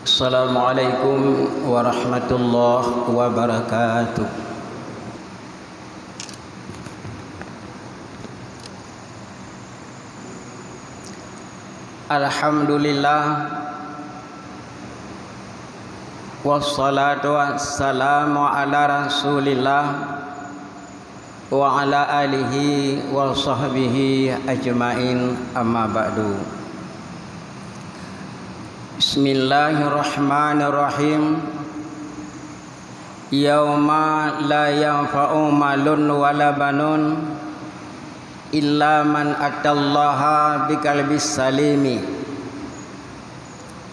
Assalamualaikum warahmatullahi wabarakatuh. Alhamdulillah, wassalatu wassalamu ala rasulillah wa ala alihi wa sahbihi ajmain, amma ba'du. Bismillahirrahmanirrahim. Yauma la yanfa'u malun wala banun illa man atallaha biqalbis salimi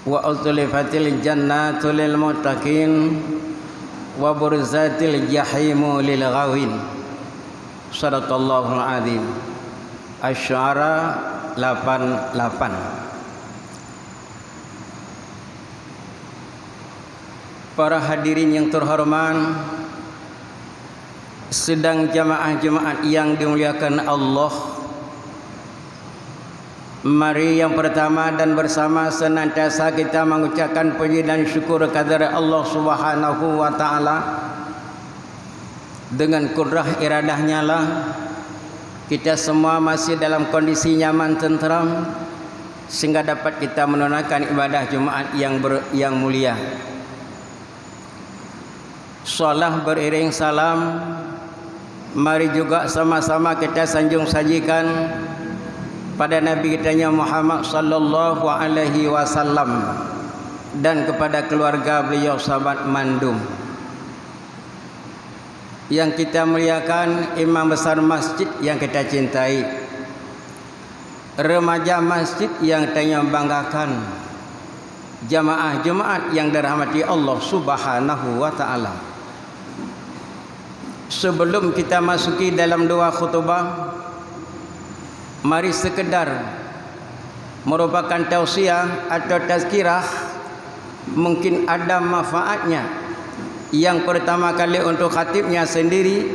wa uzlifatil jannatu lil muttaqin wa burzatil jahimu lil ghawin. Shadaqallahul azim. Asy-Syu'ara 88. Para hadirin yang terhormat, sedang jamaah-jamaah yang dimuliakan Allah, mari yang pertama dan bersama senantiasa kita mengucapkan puji dan syukur kepada Allah Subhanahu wa taala. Dengan kudrah iradahnya lah kita semua masih dalam kondisi nyaman tenteram sehingga dapat kita menunaikan ibadah Jumat yang mulia. Salam beriring salam, mari juga sama-sama kita sanjung sajikan pada Nabi kita Muhammad sallallahu alaihi wasallam dan kepada keluarga beliau sahabat mandum. Yang kita muliakan imam besar masjid yang kita cintai, remaja masjid yang kita banggakan, jamaah Jumat yang dirahmati Allah Subhanahu wa taala. Sebelum kita masuki dalam doa khutbah, mari sekedar merupakan tausiah atau tazkirah, mungkin ada manfaatnya. Yang pertama kali untuk khatibnya sendiri,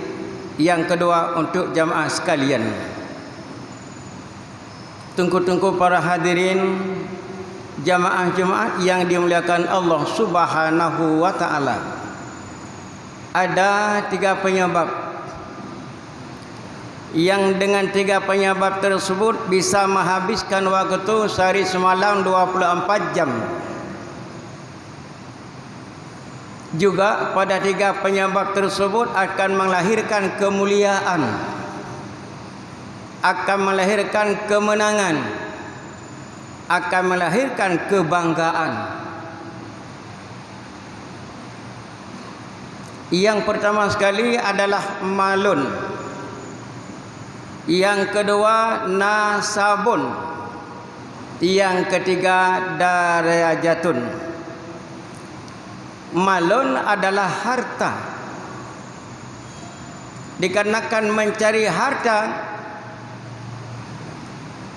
yang kedua untuk jamaah sekalian. Tunggu-tunggu para hadirin jamaah Jumat yang dimuliakan Allah Subhanahu wa taala. Ada 3 penyebab yang dengan 3 penyebab tersebut bisa menghabiskan waktu sehari semalam 24 jam. Juga pada 3 penyebab tersebut akan melahirkan kemuliaan, akan melahirkan kemenangan, akan melahirkan kebanggaan. Yang pertama sekali adalah malun. Yang kedua nasabun. Yang ketiga darajatun. Malun adalah harta. Dikarenakan mencari harta,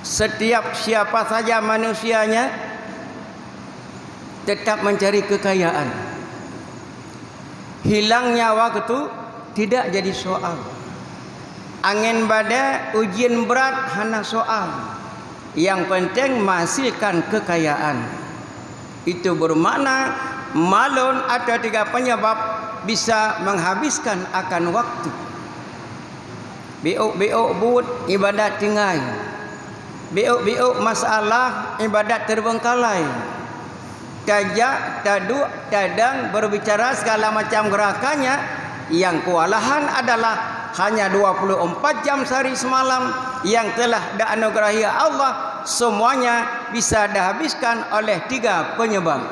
setiap siapa saja manusianya tetap mencari kekayaan. Hilangnya waktu tidak jadi soal. Angin badai, ujian berat hana soal. Yang penting menghasilkan kekayaan. Itu bermakna malun atau 3 penyebab bisa menghabiskan akan waktu. Biuk-biuk but ibadat tinggai. Biuk-biuk masalah ibadat terbengkalai. Tajak, taduk, tadang, berbicara segala macam gerakannya. Yang kewalahan adalah hanya 24 jam sehari semalam yang telah dianugerahi Allah, semuanya bisa dihabiskan oleh 3 penyebab.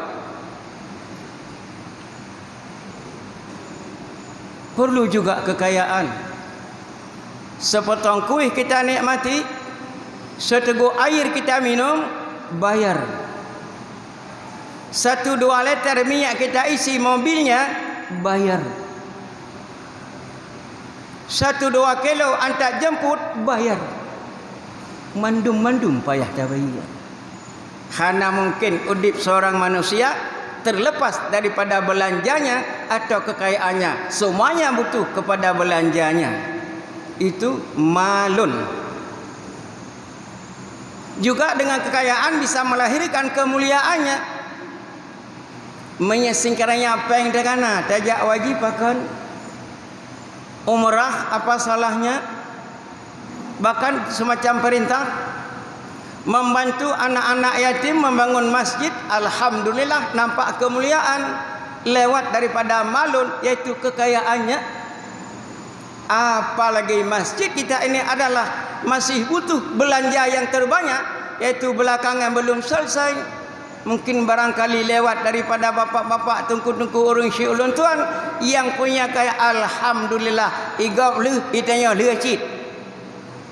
Perlu juga kekayaan. Sepotong kuih kita nikmati, seteguk air kita minum, bayar. 1-2 liter minyak kita isi mobilnya, bayar. 1-2 kilo antar jemput, bayar. Mandum-mandum payah cabai. Hana mungkin udip seorang manusia terlepas daripada belanjanya atau kekayaannya. Semuanya butuh kepada belanjanya. Itu malun. Juga dengan kekayaan bisa melahirkan kemuliaannya. menyesingkarannya apa yang dekana tajak wajib akan umrah, apa salahnya? Bahkan semacam perintah membantu anak-anak yatim membangun masjid, alhamdulillah nampak kemuliaan lewat daripada malun, yaitu kekayaannya. Apalagi masjid kita ini adalah masih butuh belanja yang terbanyak, yaitu belakangan belum selesai. Mungkin barangkali lewat daripada bapak-bapak tungku-tungku urang syekh ulun tuan yang punya kaya, alhamdulillah igap le itanya le cit.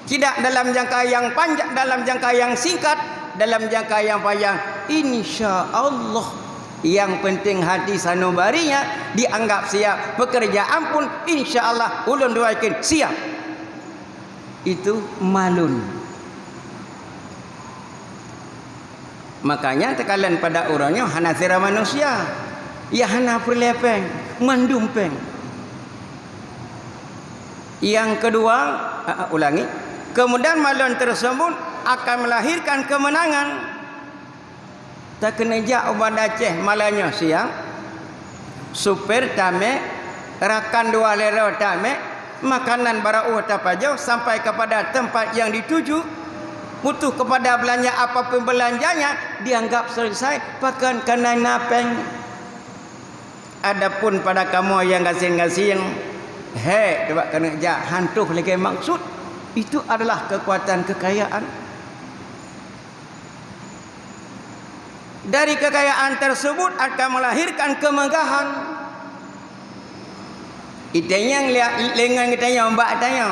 Tidak dalam jangka yang panjang, dalam jangka yang singkat, dalam jangka yang panjang, insya-Allah. Yang penting hati sanubarinya dianggap siap, pekerjaan pun insya-Allah ulun doakan siap. Itu malun. Makanya tekalan pada orangnya hana sira manusia, ya hana perlepeng, mandumpeng. Yang kedua, ulangi, kemudian malun tersebut akan melahirkan kemenangan. Tak kena jak ubat Aceh malanya siang, supir tame, rakan dua lero tame, makanan barau tapajau sampai kepada tempat yang dituju. Butuh kepada belanja apapun belanjanya dianggap selesai, bahkan kena napeng. Adapun pada kamu yang gasing-gasing, coba kena jak hantuh lagi maksud, itu adalah kekuatan kekayaan. Dari kekayaan tersebut akan melahirkan kemegahan. Itanya lihat lengan kitanya mbak tanya.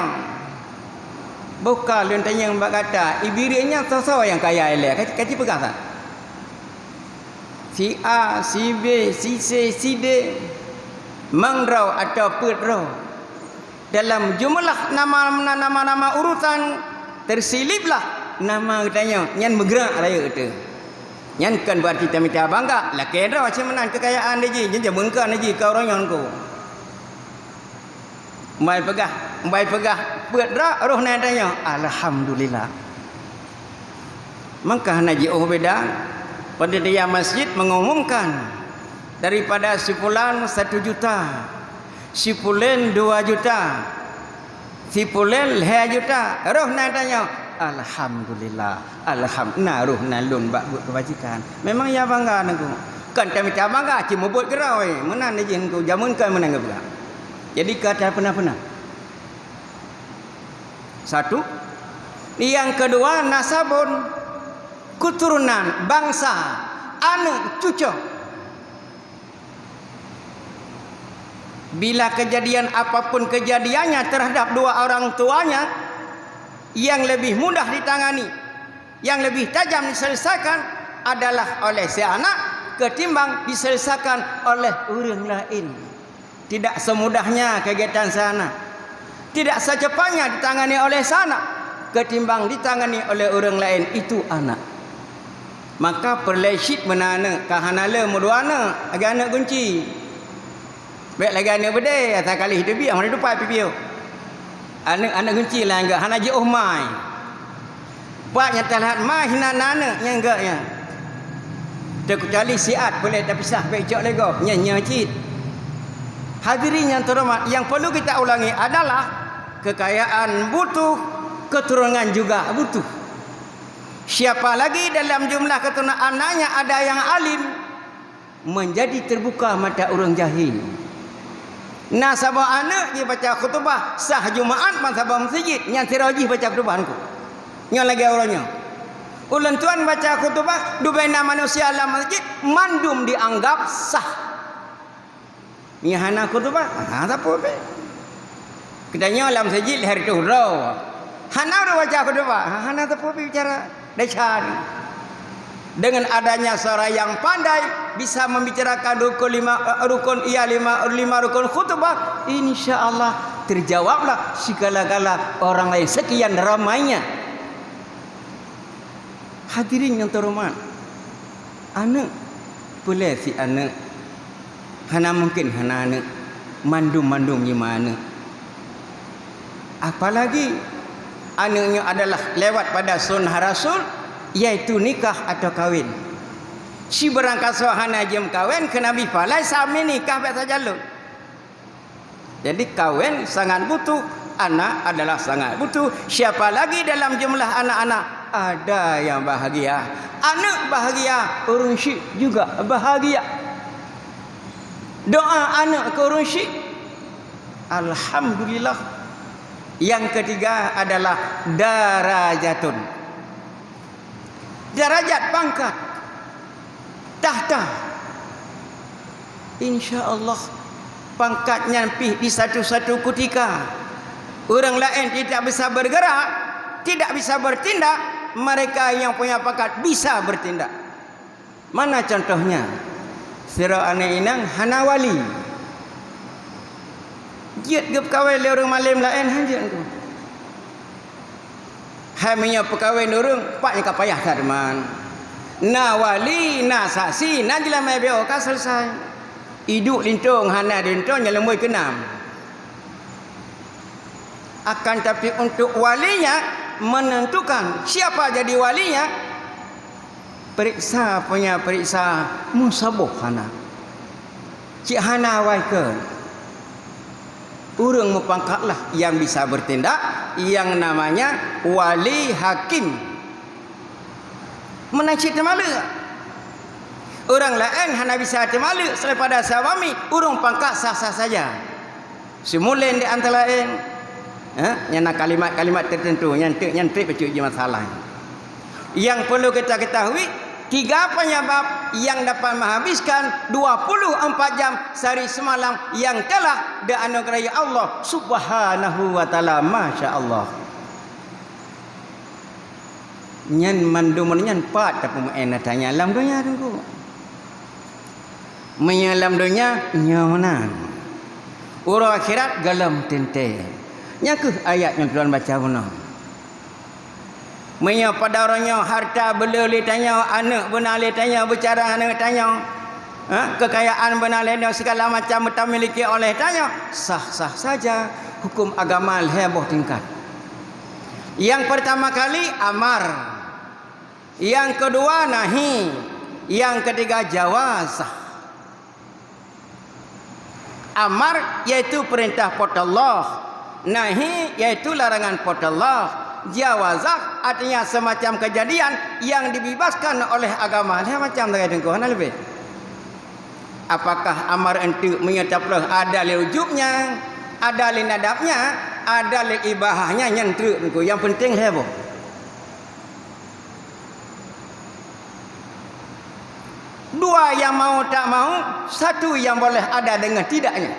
Bukan lun tanya mbak kata, ibirinya tahu yang kaya elok. Kaci pegang tak? Si A, si B, si C, si D, mangrau atau putrau. Dalam jumlah nama-nama urutan tersiliplah nama katanya. Nyan bergerak raya kata. Nyan kan buat kita minta bangga. Lah kira macam mana kekayaan dia je. Jangan bengkan dia kau orang yang kau. Mai pegah pedra roh nadanya, alhamdulillah. Maka Haji Ubaidah panitia masjid mengumumkan daripada sipulan 1 juta, sipulen 2 juta, sipulen 2 juta, roh nadanya, alhamdulillah. Alhamdulillah roh nalun bak buat kebajikan. Memang ya bangga nangku. Kan kami tak bangga cuma buat gerau mana ni jengku jamun kan menang pula. Jadi kata pernah-pernah. Satu. Yang kedua, nasabun, keturunan, bangsa, anak, cucu. Bila kejadian apapun kejadiannya terhadap dua orang tuanya, yang lebih mudah ditangani, yang lebih tajam diselesaikan adalah oleh si anak ketimbang diselesaikan oleh orang lain. Tidak semudahnya kegiatan sana, tidak secepatnya ditangani oleh sana ketimbang ditangani oleh orang lain, itu anak. Maka perlesyit menana kahanala muduana agak anak kunci. Baik lagi anak bede atau kali hidup dia mana dupai pipiu. Anak kunci lah enggak hana je mai. Pak nyata lihat mai hina nana nya enggak ya. Terkecuali siat boleh tapi sah baik jok lego nya cit. Hadirin yang terhormat, yang perlu kita ulangi adalah kekayaan butuh, keturunan juga butuh. Siapa lagi dalam jumlah keturunan anaknya ada yang alim, menjadi terbuka mata orang jahil. Nah sabah anak dia baca khutbah sah Jumaat pan sabah masjid yang tiraji baca khutbahku. Yang lagi orangnya. Ulun tuan baca khutbah dubaina manusia dalam masjid mandum dianggap sah. Ni hana khutbah, apa be? Kitanya dalam masjid hari tu raw. Hana baca khutbah, hana apa bicara decan. Dengan adanya seorang yang pandai bisa membicarakan rukun rukun khutbah, insya-Allah terjawablah segala-gala orang lain sekian ramainya. Hadirin yang terhormat, anak boleh si anak hana mungkin hana anak mandum gimana. Apalagi anaknya adalah lewat pada sunnah Rasul, yaitu nikah atau kawin. Si berangkat sohana jem kawin ke Nabi Falai sami nikah biasa jalur. Jadi kawin sangat butuh, anak adalah sangat butuh. Siapa lagi dalam jumlah anak-anak? Ada yang bahagia. Anak bahagia, urun syik juga bahagia. Doa anak ke urun syik, alhamdulillah. Yang ketiga adalah darajatun. Darajat, pangkat, tahta. InsyaAllah pangkatnya di satu-satu ketika orang lain tidak bisa bergerak, tidak bisa bertindak, mereka yang punya pangkat bisa bertindak. Mana contohnya? Sira anak inang Hanawali. Giat gep kawin le orang malam lain hanjat tu. Haminya pekawin orang paknya kapayah sarman. Na wali, na saksi, na jela mai beo ka selesai. Iduk lintung hana lintung nyelemui kenam. Akan tapi untuk walinya menentukan siapa jadi walinya, periksa punya periksa musabuh hana. Cik hana waikan. Urang mupangkatlah yang bisa bertindak, yang namanya wali hakim. Menacik temala. Orang lain hanya bisa temala selepas suami, urang pangkat sah-sah saja. Semula di antara lain, nyana kalimat-kalimat tertentu nyantik bercuci masalah. Yang perlu kita ketahui, 3 penyebab yang dapat menghabiskan 24 jam sehari semalam yang telah dianugerahi Allah Subhanahu wa taala. Masya-Allah. Nyan mandumun nyan pat tapi main tanya alam dunia tu. Menyalam dunia nyaman. Urang akhirat galam tente. Nya ke ayat yang Tuhan baca guna. Menya pada orangnya harta bela le tanya, anak benar le tanya, bicara anak tanya, kekayaan benar le segala macam miliki oleh tanya, sah-sah saja. Hukum agama heboh tingkat. Yang pertama kali amar, yang kedua nahi, yang ketiga jawazah. Amar yaitu perintah pot Allah, nahi yaitu larangan pot Allah. Jawazah artinya semacam kejadian yang dibebaskan oleh agama. Dia macam tu dengku, mana lebih? Apakah amar itu menyatakan ada lewujudnya, ada linadabnya, ada ibahahnya yang dengku. Yang penting heboh. Dua yang mau tak mau, satu yang boleh ada dengan tidaknya.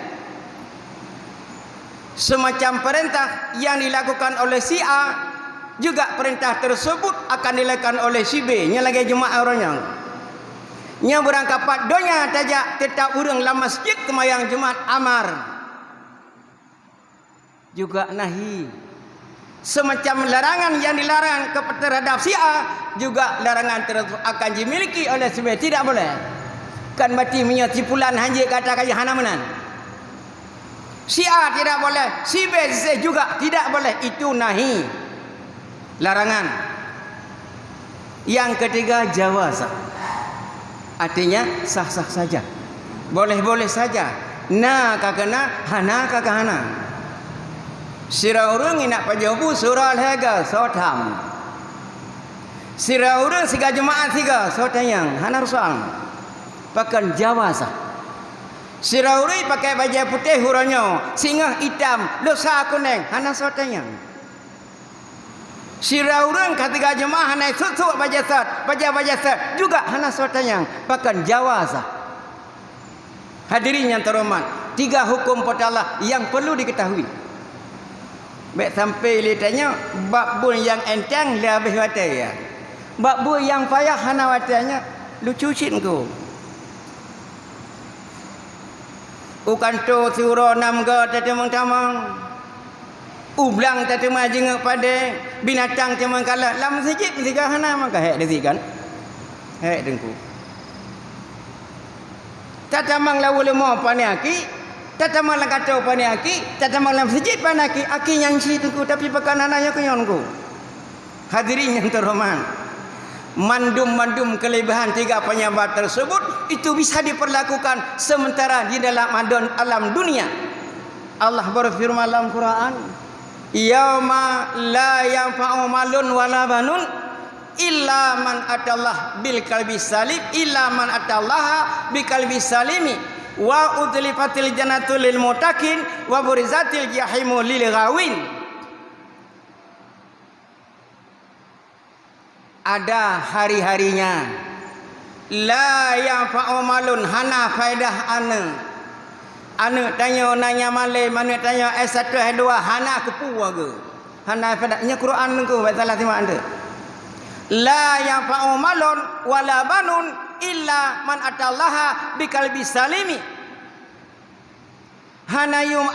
Semacam perintah yang dilakukan oleh si A, juga perintah tersebut akan dilakukan oleh si B. Nya lagi jemaah orangnya. Nya berangkat donya tajak tetap urang dalam masjid kemayang Jumat amar. Juga nahi. Semacam larangan yang dilarang terhadap si A, juga larangan tersebut akan dimiliki oleh si B. Tidak boleh. Kan mati punya tipulan hanjik kata kaya hana menan. Si A tidak boleh, si B juga tidak boleh. Itu nahi. Larangan. Yang ketiga jawazah. Artinya sah-sah saja. Boleh-boleh saja. Na kakana, hana kakana. Sira urang nak pajobu surah al-haga sotam. Sira urang siga jemaat siga sotayang hana rusang. Pakan jawazah. Sira urang pakai baju putih huranyo, singa hitam, dosa kuning hana sotayang. Sira urang ketiga jemaah naik susuk baca sat juga hana sotayang pakan jawazah. Hadirin yang terhormat, 3 hukum pot Allah yang perlu diketahui. Baik sampai dia tanya bab bun yang enteng lebih watai ya. Bab bun yang payah hana watainya lucu cin ku. Ukan to surah 6 ga tetemang-tamang. Ublang tata majeng pada binatang temang kalah lam sejik tiga hana maka hek desi kan hek dengku tata mang lawu lemo paniaki tata mang lakato paniaki tata mang lam sejik panaki aki yang si tengku tapi pakan anaknya kenyonku. Hadirin yang terhormat, Mandum-mandum kelebihan tiga penyebab tersebut itu bisa diperlakukan sementara di dalam alam dunia. Allah berfirman dalam Quran, yauma la yanfa'u malun wala banun illa man atallah bil qalbi salim, illa man atallaha bi qalbi salimi wa udlifatil jannatu lil muttaqin wa burizatil jahimu lil ghawin. Ada hari-harinya la yanfa'u malun hana faedah anu tanya nanya malai mana tanya S1 S2 hana kepu ke hana faedahnya Quran ku salah timak anda. La yanfa'u malun wala banun illa man atallaha biqalbi salimi. Hanayum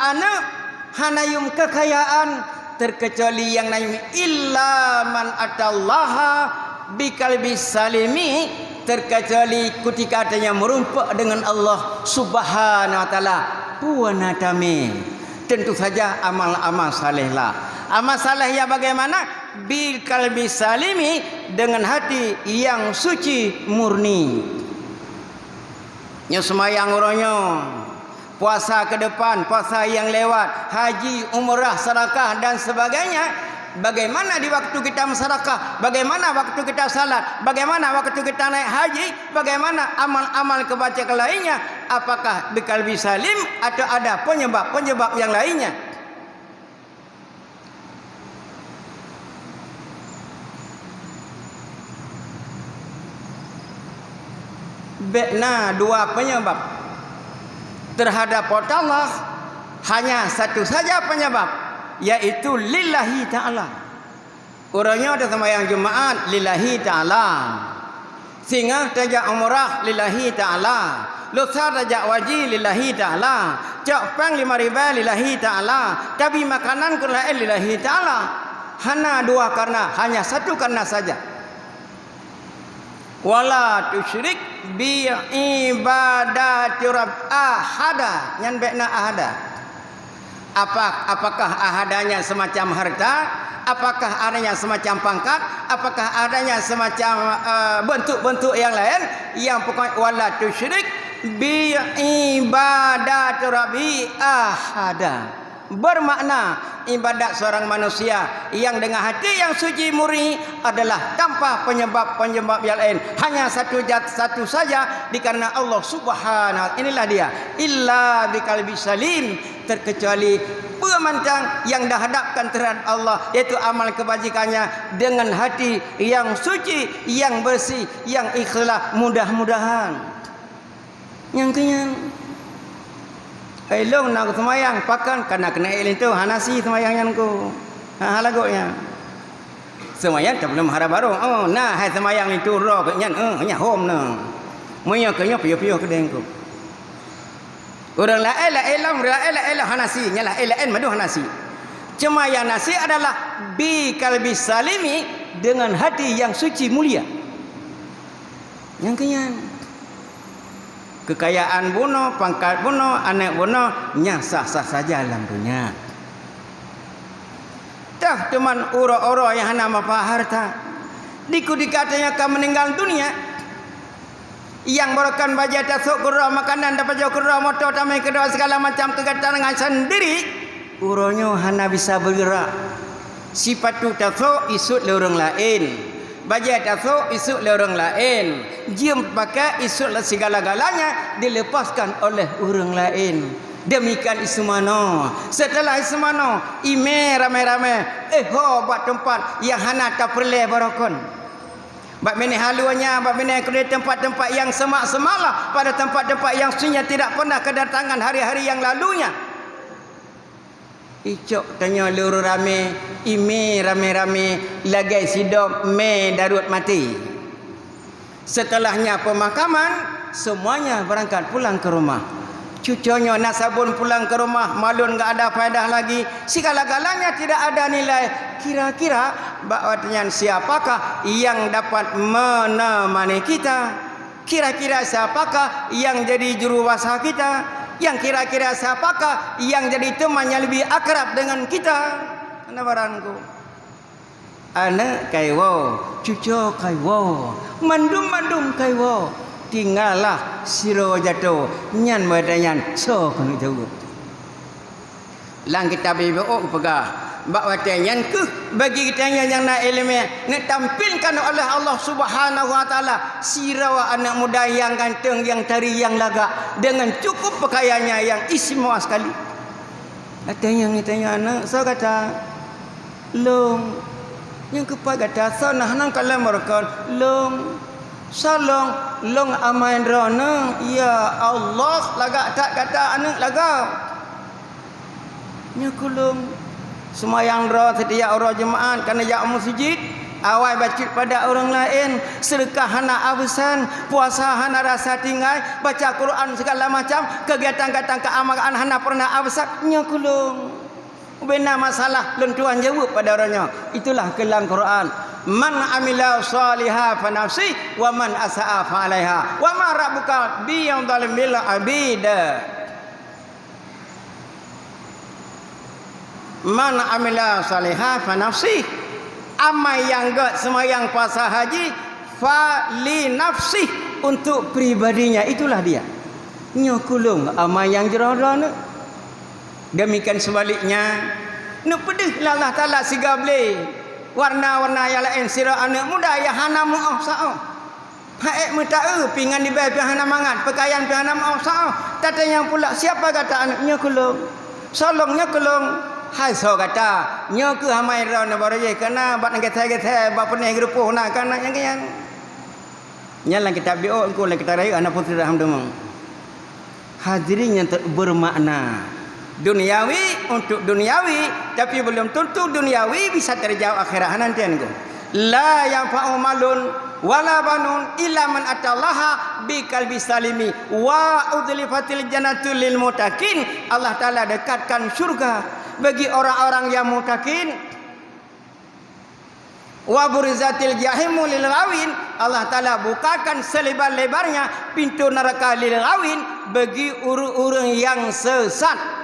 kekayaan terkecuali yang namanya illa man atallaha biqalbi salimi, terkecuali ketika adanya merumpak dengan Allah Subhanahu wa taala puana kami. Tentu saja amal-amal salehlah. Amal saleh yang bagaimana? Bil qalbi salimi, dengan hati yang suci murni. Nya semayang uronyo, puasa ke depan, puasa yang lewat, haji, umrah, sedekah dan sebagainya. Bagaimana di waktu kita bersedekah, bagaimana waktu kita salat, bagaimana waktu kita naik haji, bagaimana amal-amal kebaikan lainnya, apakah biqalbi salim atau ada penyebab-penyebab yang lainnya? Bekna dua penyebab terhadap Allah, hanya satu saja penyebab, yaitu lillahi ta'ala. Orangnya ada sembahyang Jumaat lillahi ta'ala, singa tajak umrah lillahi ta'ala, lusa tajak wajib lillahi ta'ala, cak pang 5 riba lillahi ta'ala, tapi makanan kelain lillahi ta'ala. Hanya dua karena, hanya satu karena saja. Wala tusyrik bi ibadati rabb ahada, nyan bekna ahada. Apakah ahadanya semacam harta? Apakah adanya semacam pangkat? Apakah adanya semacam bentuk-bentuk yang lain? Yang pokoknya wala tusyrik bi ibadati rabbi ahada, bermakna ibadat seorang manusia yang dengan hati yang suci murni adalah tanpa penyebab-penyebab yang lain, hanya satu saja, dikarenakan Allah Subhanahu. Inilah dia illa biqalbi salim, terkecuali pemandang yang dah hadapkan terhadap Allah, yaitu amal kebajikannya dengan hati yang suci, yang bersih, yang ikhlas. Mudah-mudahan yang kenyang elong nak semayang pakan karena kena elin tu hanasi semayangnya ku halagoknya semayang tak belum harap baru nah hai semayang itu roh nyan nya hom na monya kenya piyo-piyo ke dengku orang la ela hanasi nyala elaen madu hanasi. Cuma yang nasi adalah bi qalbi salimi, dengan hati yang suci mulia. Yang kenyan kekayaan bunuh, pangkat bunuh, anak bunuh, nya sah-sah saja dalam dunia. Dah teman uro-uro yang nama apa harta, dikatanya akan meninggal dunia, yang berakan baja tasuk kurang makanan dapat jauh kurang motor tamai kedua segala macam kegiatan dengan sendiri, uronya hana bisa bergerak. Sifat tu tasuk isut le orang lain. Baja tasuk isuk le orang lain. Jiem pakai isuk le segala-galanya dilepaskan oleh orang lain. Demikian ismano. Setelah ismano, ime ramai-ramai. Buat tempat yang hana tak perlu barakon. Bab ini haluannya, bab ini ke tempat-tempat yang semak-semaklah, pada tempat-tempat yang sunyi tidak pernah kedatangan hari-hari yang lalunya. Icok tanya luru rame, ime rame-rame, lagai sidop me darut mati. Setelahnya pemakaman, semuanya berangkat pulang ke rumah. Cucunya nak sabun pulang ke rumah, malun enggak ada faedah lagi. Segala-galanya tidak ada nilai. Kira-kira bahwatanya siapakah yang dapat menemani kita? Kira-kira siapakah yang jadi juruwasa kita? Yang kira-kira siapakah yang jadi teman yang lebih akrab dengan kita? Mana barangku? anak kaiwo, cucu kaiwo, mandum kaiwo, tinggallah siro jatuh nyan badanyan so kena jauh. Lang kita bibo pegah bak watanyan ke bagi kita yang nak ilmu nak tampilkan oleh Allah Subhanahu wa taala sirawa anak muda yang ganteng, yang tari, yang lagak dengan cukup pakaiannya yang istimewa sekali. Tanya anak saya kata long yang kepada kata sana nang kalam mereka long salong long amain rona ya Allah lagak tak kata anak lagak nyakulung semayang roh setiap orang jemaah kerana ya masjid awal baca pada orang lain, sedekah hana abusan, puasa hana rasa tinggal, baca Quran segala macam kegiatan-kegiatan keamalan hana pernah abusan nyakulung bena masalah lentuan jawab pada orangnya. Itulah kelang Quran, man amila salihah fa nafsi wa man asaa fa alaiha wa ma rabbuka biyadzalimil abida. Man amila salihah fa nafsi, amal yang gak semayang puasa haji fa li nafsi, untuk pribadinya, itulah dia. Nyokulung amal yang jerodoh. Demikian sebaliknya nu pedih Allah Taala sigable warna-warna yang lain sira anak muda ya hana mu'ah sa'ah haek metau pingan di bai hana mangat pakaian hana mu'ah sa'ah tatanya pula siapa kata anaknya kulung solongnya kulung hai so kata nyo ke hamai ra na baraje kana bat ngethe-gethe bat peneh grupuh na kana yang nyalang kita bio engko lang kita rayu anak putri alhamdulillah. Hadirin yang bermakna duniawi untuk duniawi, tapi belum tentu duniawi bisa terjawab akhirat nanti engko. La yanfa'u malun wala banun illa man atallaha biqalbi salimi wa udlifatil jannatu lil muttaqin. Allah Taala dekatkan surga bagi orang-orang yang muttaqin. Wa burizatil jahimu lil ghawin. Allah Taala bukakan selebar-lebarnya pintu neraka lil ghawin bagi orang-orang yang sesat.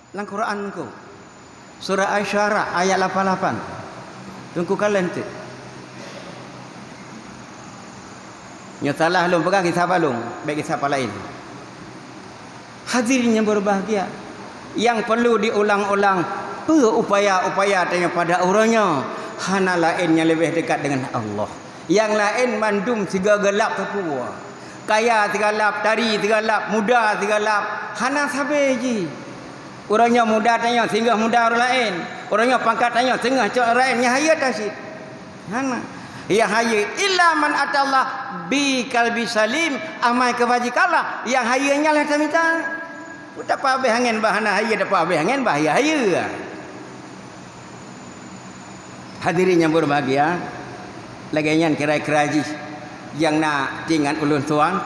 Dalam Quran ku surah Asy-Syu'ara ayat 88. Tunggu kalian tu. Nyatalah belum pegang kisah balung, baik kisah apa lain. Hadirin yang berbahagia, yang perlu diulang-ulang upaya-upaya tanya pada orangnya hana lain yang lebih dekat dengan Allah. Yang lain mandum tiga gelap terpuas. Kaya tiga lap, tari tiga lap, muda tiga lap. Hana sabar je. Orangnya muda tanya singgah muda orang lain. Orangnya pangkat tanya tengah cok orang lain. Yang haya tasid. Hana. Ya haya illa man atallah bi qalbi salim, amai kebajikanlah yang hayanya lah tak minta. Dapat habis angin bahana haya, dapat habis angin bahaya haya. Hadirin yang berbahagia, lagian kira-kira yang nak tinggal ulun tuan,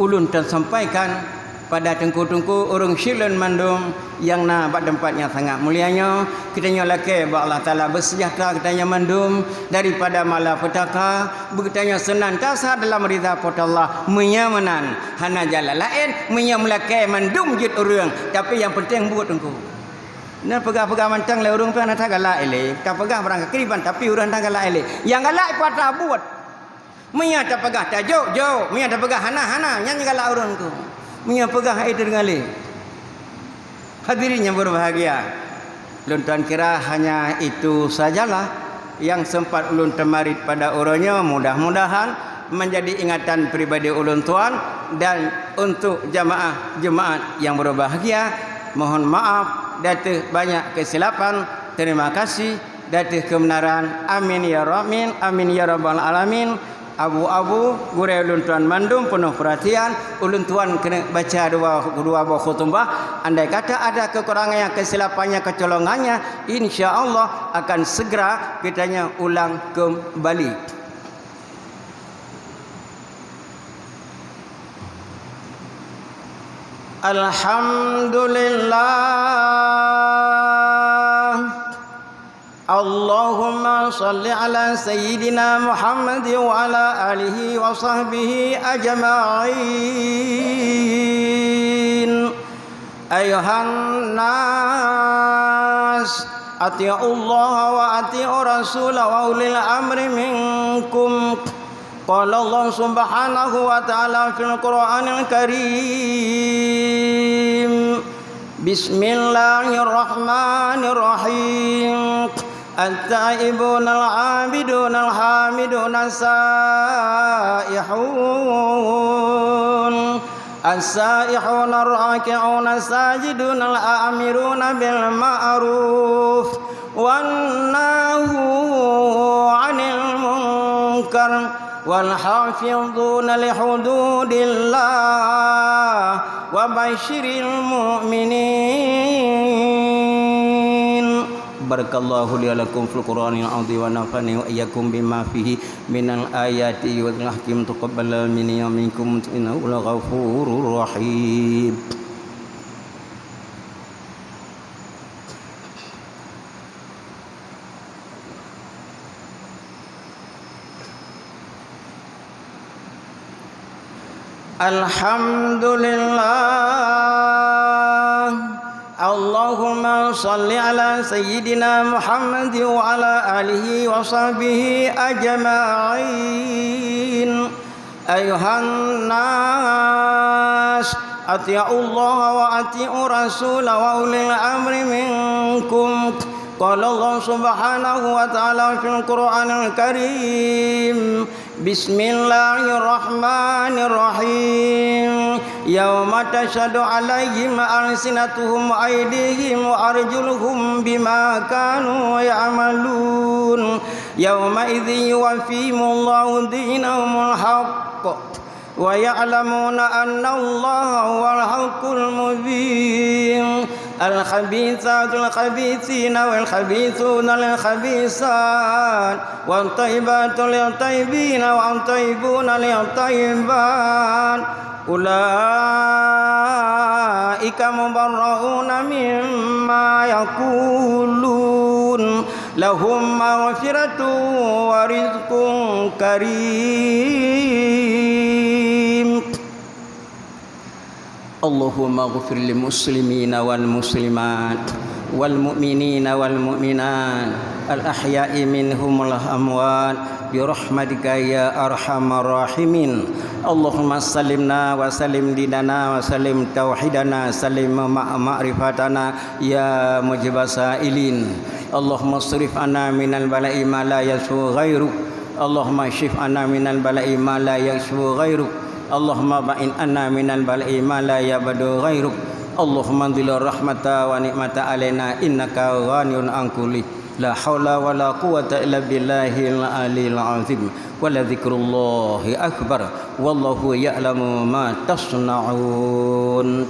ulun tersampaikan pada tengku-tengku orang silun mandung yang nak buat tempatnya sangat mulianya. Kitanya laki bahawa Allah Ta'ala bersejahtera kitanya mandum daripada malapetaka, berkitanya senantiasa dalam ridha pada Allah, menyamanan hana jalan lain menyamlaki mandum jut orang, tapi yang penting buat tengku. Nah pegah-pegah mantang le urang tu ana tak galak ele. Tak pegah barang kekriban tapi urang tak galak ele. Yang galak patah buat. Menya tak pegah tak jauh, menya tak pegah hana nyanyi galak urang tu. Menya pegah itu dengan le. Hadirin yang berbahagia. Ulun tuan kira hanya itu sajalah yang sempat ulun temarit pada orangnya, mudah-mudahan menjadi ingatan pribadi ulun tuan dan untuk jemaah yang berbahagia. Mohon maaf datih banyak kesilapan. Terima kasih datih kebenaran. Amin ya rabbin, amin ya rabbal alamin. Abu-abu gure ulun tuan mandum penuh perhatian. Ulun tuan kena baca dua buah khutbah. Andai kata ada kekurangannya, kesilapannya, kecolongannya, insya-Allah akan segera kitanya ulang kembali. Alhamdulillah. Allahumma salli ala sayyidina Muhammad wa ala alihi wa sahbihi ajma'in. Ayuhan nas atiullaha wa atiur rasul wa ulil amri minkum. Qala Allah subhanahu wa ta'ala fil Qur'anil Karim. Bismillahirrahmanirrahim. التائبون العابدون الحامدون السائحون الراكعون الساجدون الآمرون بالمعروف والناهون عن المنكر والحافظون لحدود الله وبشر المؤمنين. Barakallahu li lakum fil Qur'anil azim wa nafa'ani wa iyyakum bima fihi minal ayati wal hakim taqabbal minni wa minkum innahu laghafurur rahim. Alhamdulillah. Allahumma salli ala sayyidina Muhammad wa ala alihi wa sahbihi ajma'in. Ayuhan nas, atiullaha wa atiur rasul wa ulil amri minkum. Qala Allah subhanahu wa ta'ala fil Qur'anil Karim. Bismillahirrahmanirrahim. Yauma tashhadu 'alaihim alsinatuhum wa aydihim wa arjuluhum bima kanu ya'malun. Yauma idzin yuwaffihimullahu dinahumul haqq wa ya'lamuna anna Allaha huwal haqqul mubin. Al-khabithatu lil-khabithina wal-khabithuna lil-khabithat wat-thayyibatu lit-thayyibina wat-thayyibuna lit-thayyibat. Ulaika mubarra'una mimma yaqulun lahum maghfiratun wa rizqun karim. Allahumma ghfir lil muslimina wal muslimat wal mu'minina wal mu'minat al ahya'i minhum wal amwat bi rahmatika ya arhamar rahimin. Allahumma sallimna wa sallim dinana wa sallim tauhidana sallim ma'rifatana ya mujibasailin. Allahumma srif anna minal bala'i ma la yasfu ghairuk. Allahumma shif anna minal bala'i ma la yasfu ghairuk. Allahumma ba'in anna minal bala'i ma la yabadu ghairuk. Allahumma anzil rahmata wa ni'mata alaina innaka ghaniyun an kulli. La haula wa la quwwata illa billahil aliyil azim. Wa la dzikrullahi akbar wallahu ya'lamu ma tasna'un.